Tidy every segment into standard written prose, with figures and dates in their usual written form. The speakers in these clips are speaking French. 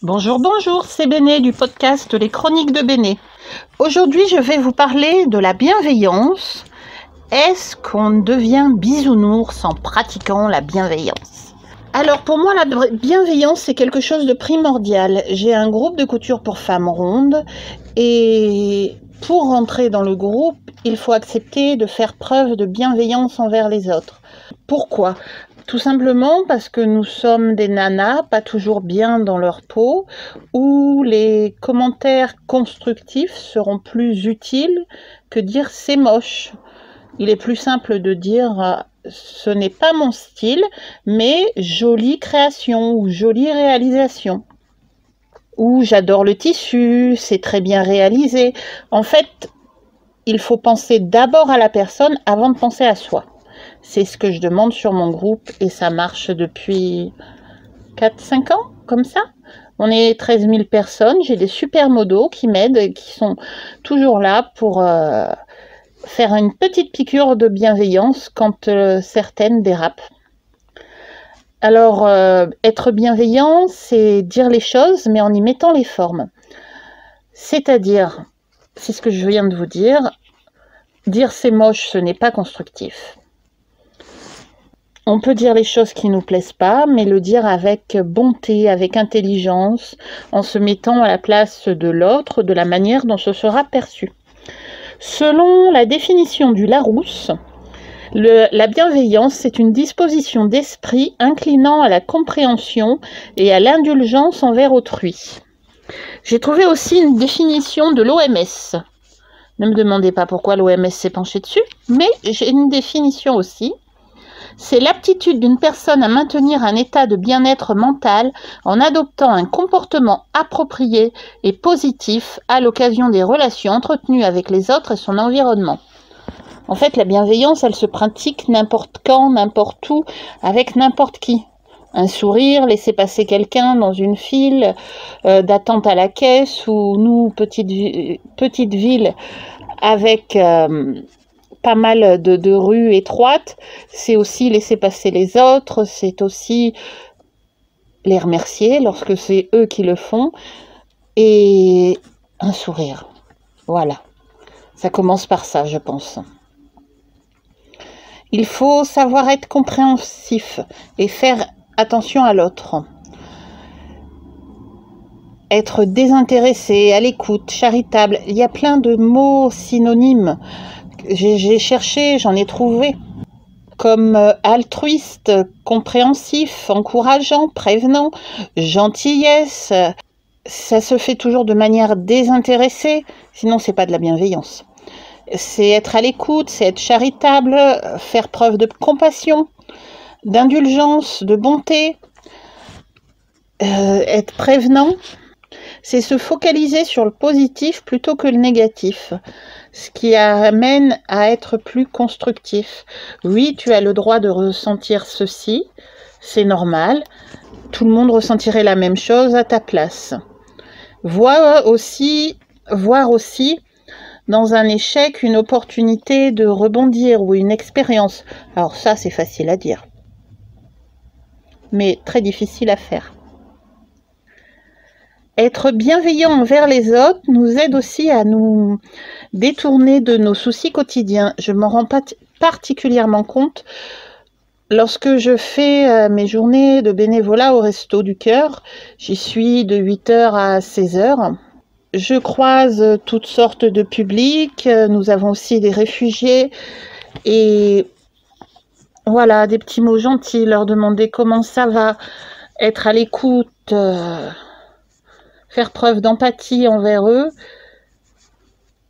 Bonjour, bonjour, c'est Béné du podcast Les Chroniques de Béné. Aujourd'hui, je vais vous parler de la bienveillance. Est-ce qu'on devient bisounours en pratiquant la bienveillance? Alors pour moi, la bienveillance, c'est quelque chose de primordial. J'ai un groupe de couture pour femmes rondes et pour rentrer dans le groupe, il faut accepter de faire preuve de bienveillance envers les autres. Pourquoi ? Tout simplement parce que nous sommes des nanas pas toujours bien dans leur peau, où les commentaires constructifs seront plus utiles que dire c'est moche. Il est plus simple de dire ce n'est pas mon style, mais jolie création ou jolie réalisation. Ou j'adore le tissu, c'est très bien réalisé. En fait, il faut penser d'abord à la personne avant de penser à soi. C'est ce que je demande sur mon groupe et ça marche depuis 4-5 ans, comme ça. On est 13 000 personnes, j'ai des super modos qui m'aident et qui sont toujours là pour faire une petite piqûre de bienveillance quand certaines dérapent. Alors, être bienveillant, c'est dire les choses, mais en y mettant les formes. C'est-à-dire, c'est ce que je viens de vous dire c'est moche, ce n'est pas constructif. On peut dire les choses qui ne nous plaisent pas, mais le dire avec bonté, avec intelligence, en se mettant à la place de l'autre, de la manière dont ce sera perçu. Selon la définition du Larousse, la bienveillance, c'est une disposition d'esprit inclinant à la compréhension et à l'indulgence envers autrui. J'ai trouvé aussi une définition de l'OMS. Ne me demandez pas pourquoi l'OMS s'est penchée dessus, mais j'ai une définition aussi. C'est l'aptitude d'une personne à maintenir un état de bien-être mental en adoptant un comportement approprié et positif à l'occasion des relations entretenues avec les autres et son environnement. En fait, la bienveillance, elle se pratique n'importe quand, n'importe où, avec n'importe qui. Un sourire, laisser passer quelqu'un dans une file d'attente à la caisse, ou nous, petite ville avec pas mal de rues étroites, c'est aussi laisser passer les autres, c'est aussi les remercier lorsque c'est eux qui le font, et un sourire. Voilà, ça commence par ça, je pense. Il faut savoir être compréhensif et faire attention à l'autre. Être désintéressé, à l'écoute, charitable, il y a plein de mots synonymes. J'ai cherché, j'en ai trouvé, comme altruiste, compréhensif, encourageant, prévenant, gentillesse. Ça se fait toujours de manière désintéressée, sinon c'est pas de la bienveillance. C'est être à l'écoute, c'est être charitable, faire preuve de compassion, d'indulgence, de bonté, être prévenant. C'est se focaliser sur le positif plutôt que le négatif, ce qui amène à être plus constructif. Oui, tu as le droit de ressentir ceci, c'est normal, tout le monde ressentirait la même chose à ta place. Voir aussi dans un échec une opportunité de rebondir ou une expérience. Alors ça, c'est facile à dire, mais très difficile à faire. Être bienveillant envers les autres nous aide aussi à nous détourner de nos soucis quotidiens. Je m'en rends pas particulièrement compte lorsque je fais mes journées de bénévolat au Resto du Cœur. J'y suis de 8h à 16h. Je croise toutes sortes de publics. Nous avons aussi des réfugiés. Et voilà, des petits mots gentils, leur demander comment ça va, être à l'écoute, faire preuve d'empathie envers eux,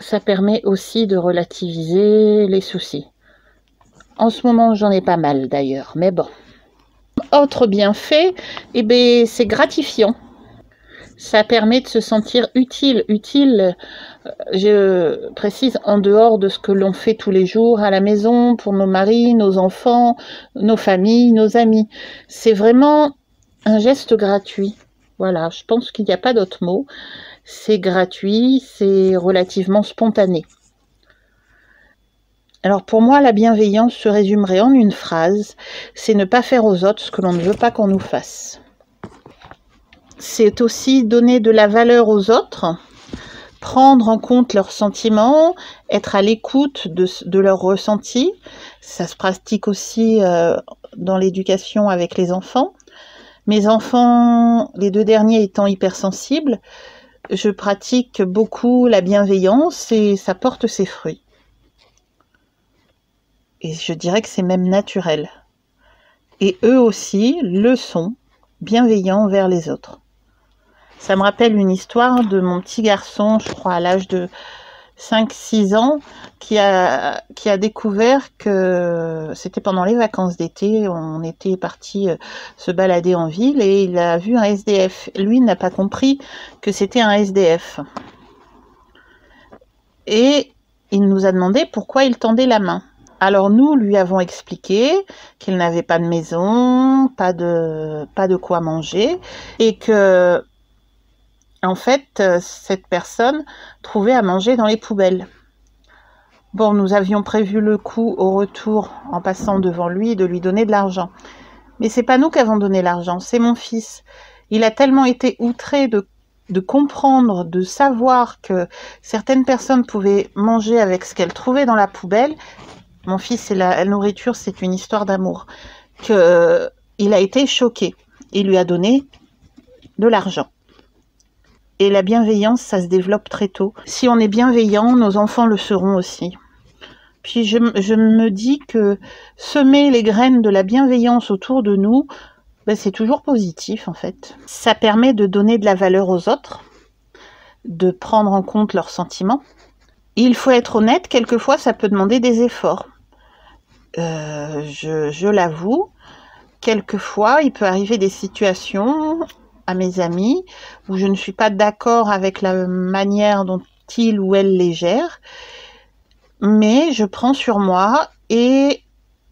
ça permet aussi de relativiser les soucis. En ce moment, j'en ai pas mal d'ailleurs, mais bon. Autre bienfait, c'est gratifiant. Ça permet de se sentir utile, je précise, en dehors de ce que l'on fait tous les jours à la maison, pour nos maris, nos enfants, nos familles, nos amis. C'est vraiment un geste gratuit. Voilà, je pense qu'il n'y a pas d'autre mot. C'est gratuit, c'est relativement spontané. Alors pour moi, la bienveillance se résumerait en une phrase, c'est ne pas faire aux autres ce que l'on ne veut pas qu'on nous fasse. c'est aussi donner de la valeur aux autres, prendre en compte leurs sentiments, être à l'écoute de leurs ressentis. Ça se pratique aussi dans l'éducation avec les enfants. Mes enfants, les 2 derniers étant hypersensibles, je pratique beaucoup la bienveillance et ça porte ses fruits. Et je dirais que c'est même naturel. Et eux aussi le sont, bienveillants envers les autres. Ça me rappelle une histoire de mon petit garçon, je crois à l'âge de 5-6 ans, qui a découvert que c'était pendant les vacances d'été, on était parti se balader en ville et il a vu un SDF. Lui n'a pas compris que c'était un SDF. Et il nous a demandé pourquoi il tendait la main. Alors nous lui avons expliqué qu'il n'avait pas de maison, pas de quoi manger, et que en fait cette personne trouvait à manger dans les poubelles. Bon, nous avions prévu le coup au retour en passant devant lui de lui donner de l'argent. Mais c'est pas nous qui avons donné l'argent, c'est mon fils. Il a tellement été outré de comprendre, de savoir que certaines personnes pouvaient manger avec ce qu'elles trouvaient dans la poubelle. Mon fils et la nourriture, c'est une histoire d'amour. Il a été choqué. Il lui a donné de l'argent. Et la bienveillance, ça se développe très tôt. Si on est bienveillant, nos enfants le seront aussi. Puis je me dis que semer les graines de la bienveillance autour de nous, c'est toujours positif en fait. Ça permet de donner de la valeur aux autres, de prendre en compte leurs sentiments. Il faut être honnête, quelquefois ça peut demander des efforts. Je l'avoue, quelquefois il peut arriver des situations à mes amis où je ne suis pas d'accord avec la manière dont il ou elle les gère, mais je prends sur moi et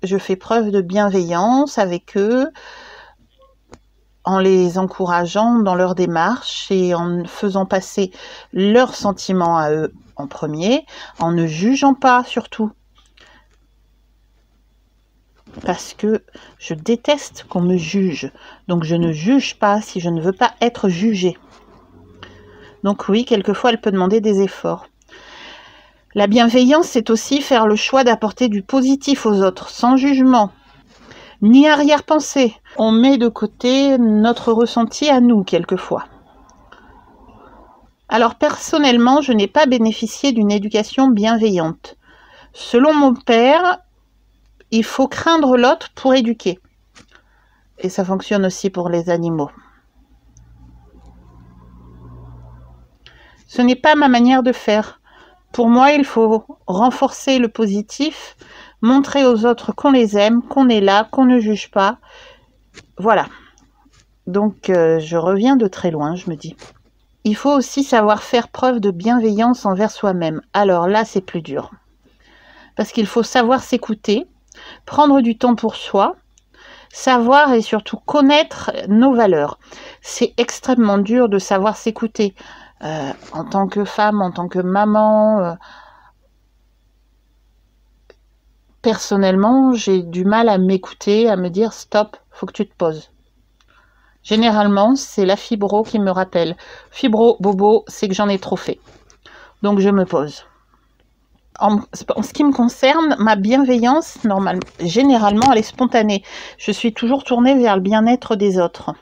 je fais preuve de bienveillance avec eux en les encourageant dans leur démarche et en faisant passer leurs sentiments à eux en premier, en ne jugeant pas surtout. Parce que je déteste qu'on me juge. Donc je ne juge pas si je ne veux pas être jugée. Donc oui, quelquefois elle peut demander des efforts. La bienveillance, c'est aussi faire le choix d'apporter du positif aux autres, sans jugement, ni arrière-pensée. On met de côté notre ressenti à nous, quelquefois. Alors personnellement, je n'ai pas bénéficié d'une éducation bienveillante. Selon mon père, il faut craindre l'autre pour éduquer. Et ça fonctionne aussi pour les animaux. Ce n'est pas ma manière de faire. Pour moi, il faut renforcer le positif, montrer aux autres qu'on les aime, qu'on est là, qu'on ne juge pas. Voilà. Donc, je reviens de très loin, je me dis. Il faut aussi savoir faire preuve de bienveillance envers soi-même. Alors là, c'est plus dur. Parce qu'il faut savoir s'écouter, prendre du temps pour soi, savoir et surtout connaître nos valeurs. C'est extrêmement dur de savoir s'écouter. En tant que femme, en tant que maman, personnellement, j'ai du mal à m'écouter, à me dire stop, faut que tu te poses. Généralement, c'est la fibro qui me rappelle. Fibro, bobo, c'est que j'en ai trop fait. Donc je me pose. En ce qui me concerne, ma bienveillance, généralement, elle est spontanée. Je suis toujours tournée vers le bien-être des autres.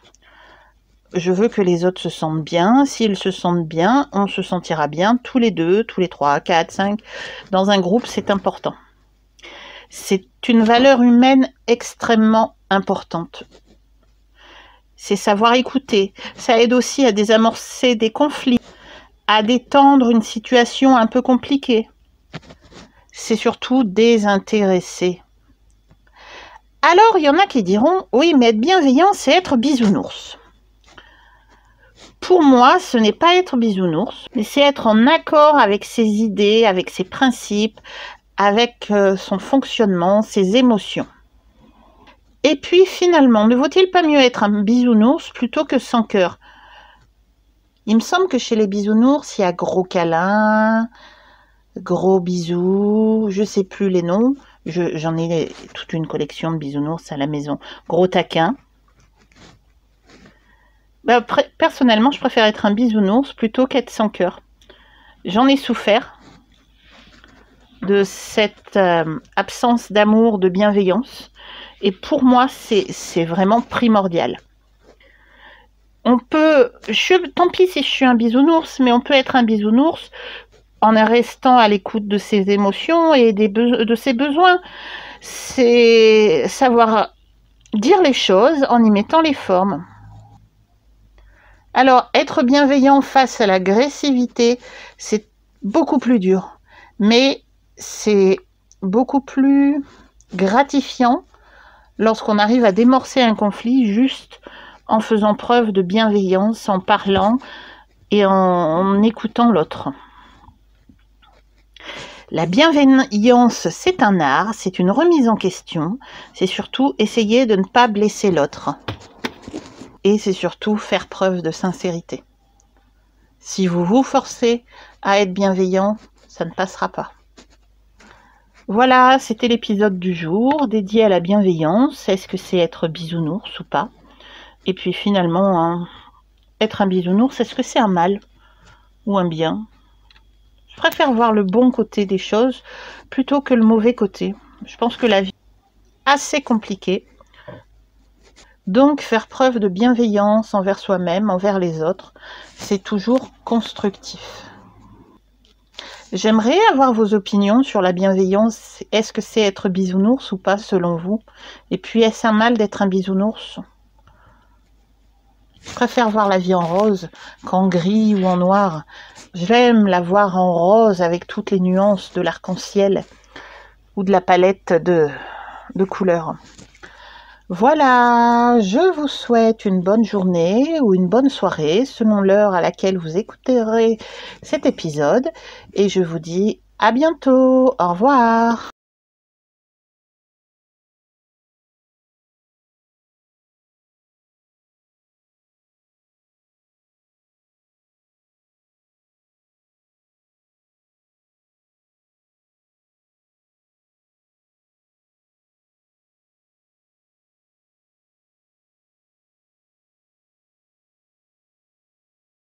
Je veux que les autres se sentent bien. S'ils se sentent bien, on se sentira bien tous les 2, tous les 3, 4, 5. Dans un groupe, c'est important. C'est une valeur humaine extrêmement importante. C'est savoir écouter. Ça aide aussi à désamorcer des conflits, à détendre une situation un peu compliquée. C'est surtout désintéressé. Alors, il y en a qui diront, oui, mais être bienveillant, c'est être bisounours. Pour moi, ce n'est pas être bisounours, mais c'est être en accord avec ses idées, avec ses principes, avec son fonctionnement, ses émotions. Et puis, finalement, ne vaut-il pas mieux être un bisounours plutôt que sans cœur? Il me semble que chez les bisounours, il y a gros câlin, gros bisous, je sais plus les noms. J'en ai toute une collection de bisounours à la maison. Gros taquin. Personnellement, je préfère être un bisounours plutôt qu'être sans cœur. J'en ai souffert de cette absence d'amour, de bienveillance. Et pour moi, c'est vraiment primordial. Tant pis si je suis un bisounours, mais on peut être un bisounours en restant à l'écoute de ses émotions et de ses besoins. C'est savoir dire les choses en y mettant les formes. Alors, être bienveillant face à l'agressivité, c'est beaucoup plus dur, mais c'est beaucoup plus gratifiant lorsqu'on arrive à démorcer un conflit juste en faisant preuve de bienveillance, en parlant et en écoutant l'autre. La bienveillance, c'est un art, c'est une remise en question, c'est surtout essayer de ne pas blesser l'autre. Et c'est surtout faire preuve de sincérité. Si vous vous forcez à être bienveillant, ça ne passera pas. Voilà, c'était l'épisode du jour dédié à la bienveillance. Est-ce que c'est être bisounours ou pas? Et puis finalement, être un bisounours, est-ce que c'est un mal ou un bien? Je préfère voir le bon côté des choses plutôt que le mauvais côté. Je pense que la vie est assez compliquée. Donc, faire preuve de bienveillance envers soi-même, envers les autres, c'est toujours constructif. J'aimerais avoir vos opinions sur la bienveillance. Est-ce que c'est être bisounours ou pas, selon vous? Et puis, est-ce un mal d'être un bisounours? Je préfère voir la vie en rose qu'en gris ou en noir. J'aime la voir en rose avec toutes les nuances de l'arc-en-ciel ou de la palette de couleurs. Voilà, je vous souhaite une bonne journée ou une bonne soirée selon l'heure à laquelle vous écouterez cet épisode et je vous dis à bientôt. Au revoir.